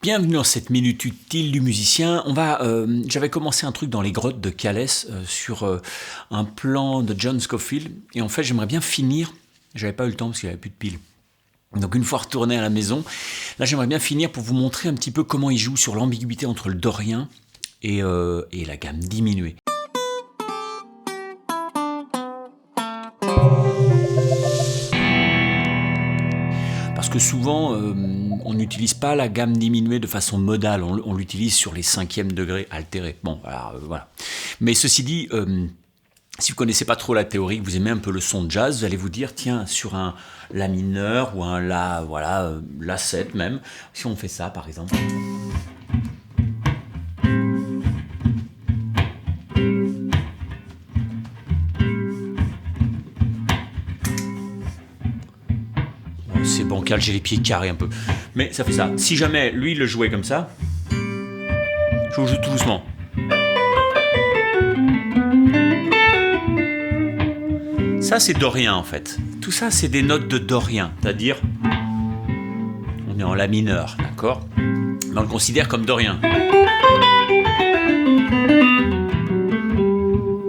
Bienvenue dans cette minute utile du musicien. J'avais commencé un truc dans les grottes de Calais sur un plan de John Scofield. Et en fait, j'aimerais bien finir. J'avais pas eu le temps parce qu'il n'y avait plus de piles. Donc une fois retourné à la maison, là j'aimerais bien finir pour vous montrer un petit peu comment il joue sur l'ambiguïté entre le dorien et la gamme diminuée. Parce que souvent, on n'utilise pas la gamme diminuée de façon modale, on l'utilise sur les cinquièmes degrés altérés. Bon, alors, voilà. Mais ceci dit, si vous ne connaissez pas trop la théorie, que vous aimez un peu le son de jazz, vous allez vous dire, tiens, sur un La mineur ou un La, voilà, La 7 même, si on fait ça par exemple. C'est bancal, j'ai les pieds carrés un peu. Mais ça fait ça. Si jamais lui le jouait comme ça, je vous joue tout doucement. Ça c'est dorien en fait. Tout ça c'est des notes de dorien, c'est-à-dire on est en La mineur, d'accord ? Mais on le considère comme dorien.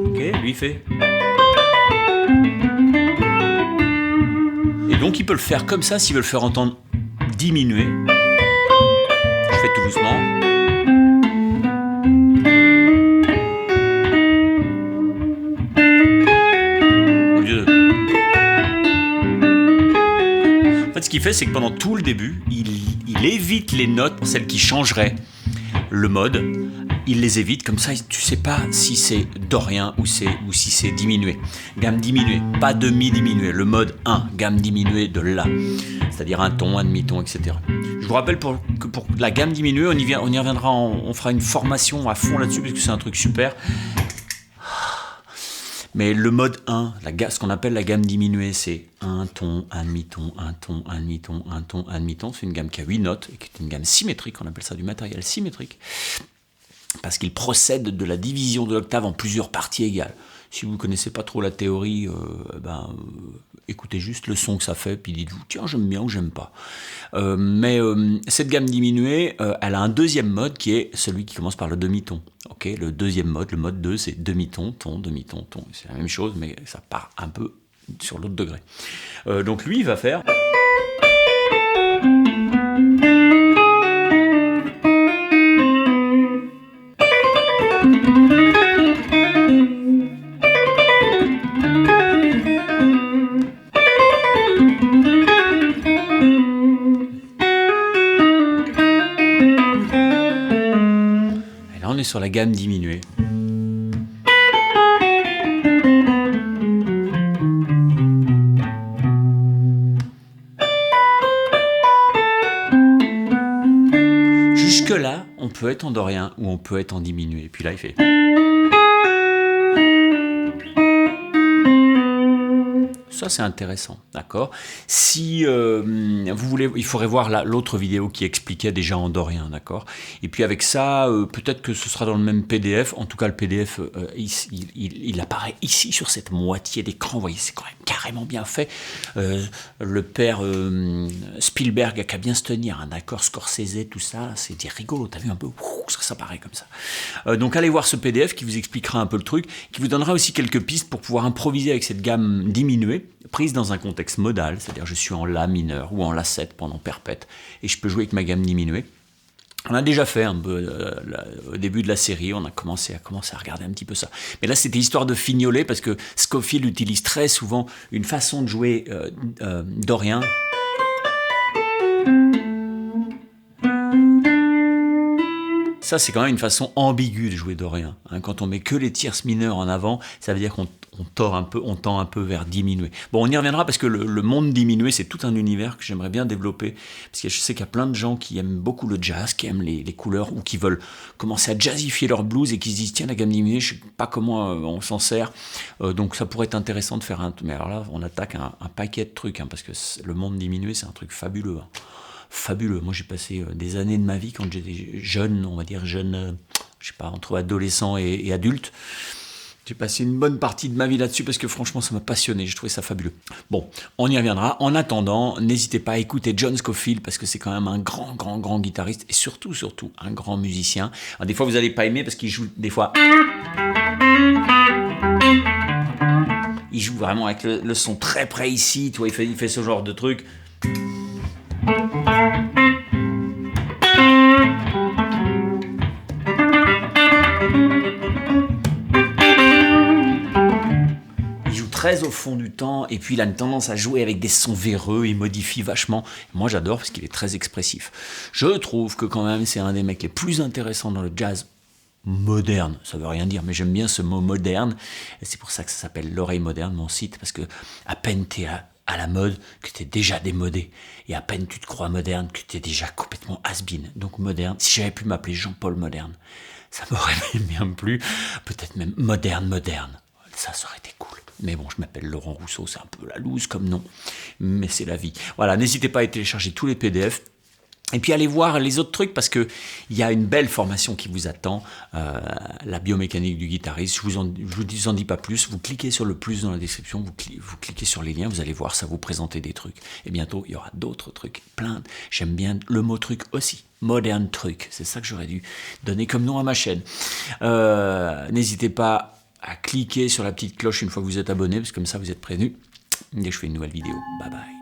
Ok, lui il fait. Et donc il peut le faire comme ça s'il veut le faire entendre diminuer. Je fais tout doucement. Au lieu de... En fait ce qu'il fait c'est que pendant tout le début, il évite les notes, celles qui changeraient le mode. Il les évite, comme ça tu sais pas si c'est dorien ou si c'est diminué. Gamme diminuée, pas demi diminué. Le mode 1, gamme diminuée de La, c'est-à-dire un ton, un demi-ton, etc. Je vous rappelle que pour la gamme diminuée, on y reviendra, on fera une formation à fond là-dessus parce que c'est un truc super. Mais le mode 1, ce qu'on appelle la gamme diminuée, c'est un ton, un demi-ton, un ton, un demi-ton, un ton, un demi-ton. C'est une gamme qui a 8 notes et qui est une gamme symétrique, on appelle ça du matériel symétrique. Parce qu'il procède de la division de l'octave en plusieurs parties égales. Si vous ne connaissez pas trop la théorie, écoutez juste le son que ça fait, puis dites-vous, tiens, j'aime bien ou j'aime pas. Mais cette gamme diminuée, elle a un deuxième mode qui est celui qui commence par le demi-ton. Okay, le deuxième mode, le mode 2, c'est demi-ton, ton, demi-ton, ton. C'est la même chose, mais ça part un peu sur l'autre degré. Donc lui, il va faire... On est sur la gamme diminuée. Jusque-là, on peut être en dorien ou on peut être en diminué. Et puis là, il fait... Ça, c'est intéressant, d'accord ? Si vous voulez, il faudrait voir l'autre vidéo qui expliquait déjà en dorien, d'accord ? Et puis avec ça, peut-être que ce sera dans le même PDF. En tout cas, le PDF, il apparaît ici sur cette moitié d'écran. Vous voyez, c'est quand même carrément bien fait. Le père Spielberg a bien se tenir, un accord Scorsese, tout ça, c'est rigolo. T'as vu un peu, ça paraît comme ça. Donc allez voir ce PDF qui vous expliquera un peu le truc, qui vous donnera aussi quelques pistes pour pouvoir improviser avec cette gamme diminuée, prise dans un contexte modal, c'est-à-dire je suis en La mineur ou en La 7 pendant perpète, et je peux jouer avec ma gamme diminuée. On a déjà fait un peu au début de la série, on a commencé à regarder un petit peu ça. Mais là, c'était histoire de fignoler, parce que Scofield utilise très souvent une façon de jouer dorien. Ça, c'est quand même une façon ambiguë de jouer dorien. Quand on met que les tierces mineures en avant, ça veut dire qu'on tend un peu vers diminué. Bon, on y reviendra parce que le monde diminué, c'est tout un univers que j'aimerais bien développer. Parce que je sais qu'il y a plein de gens qui aiment beaucoup le jazz, qui aiment les couleurs ou qui veulent commencer à jazzifier leur blues et qui se disent, tiens, la gamme diminuée, je ne sais pas comment on s'en sert. Donc ça pourrait être intéressant de faire un... Mais alors là, on attaque un paquet de trucs, parce que le monde diminué, c'est un truc fabuleux. Fabuleux. Moi, j'ai passé des années de ma vie quand j'étais jeune, on va dire jeune, je sais pas, entre adolescent et adulte. J'ai passé une bonne partie de ma vie là-dessus parce que franchement, ça m'a passionné. J'ai trouvé ça fabuleux. Bon, on y reviendra. En attendant, n'hésitez pas à écouter John Scofield parce que c'est quand même un grand guitariste et surtout, un grand musicien. Alors, des fois, vous n'allez pas aimer parce qu'il joue des fois. Il joue vraiment avec le son très près ici. Tu vois, il fait ce genre de truc. Très au fond du temps, et puis il a une tendance à jouer avec des sons véreux, il modifie vachement. Moi j'adore parce qu'il est très expressif. Je trouve que quand même c'est un des mecs les plus intéressants dans le jazz moderne. Ça veut rien dire, mais j'aime bien ce mot moderne, et c'est pour ça que ça s'appelle L'Oreille Moderne, mon site, parce que à peine t'es à la mode, que t'es déjà démodé, et à peine tu te crois moderne, que t'es déjà complètement has-been. Donc moderne, si j'avais pu m'appeler Jean-Paul Moderne, ça m'aurait bien plu, peut-être même moderne. Ça aurait été cool. Mais bon, je m'appelle Laurent Rousseau, c'est un peu la loose comme nom, mais c'est la vie. Voilà, n'hésitez pas à télécharger tous les PDF. Et puis allez voir les autres trucs parce que il y a une belle formation qui vous attend, la biomécanique du guitariste. Je vous en dis pas plus. Vous cliquez sur le plus dans la description, vous cliquez sur les liens, vous allez voir, ça vous présenter des trucs. Et bientôt il y aura d'autres trucs, plein. J'aime bien le mot truc aussi, moderne truc. C'est ça que j'aurais dû donner comme nom à ma chaîne. N'hésitez pas à cliquer sur la petite cloche une fois que vous êtes abonné, parce que comme ça vous êtes prévenu dès que je fais une nouvelle vidéo. Bye bye.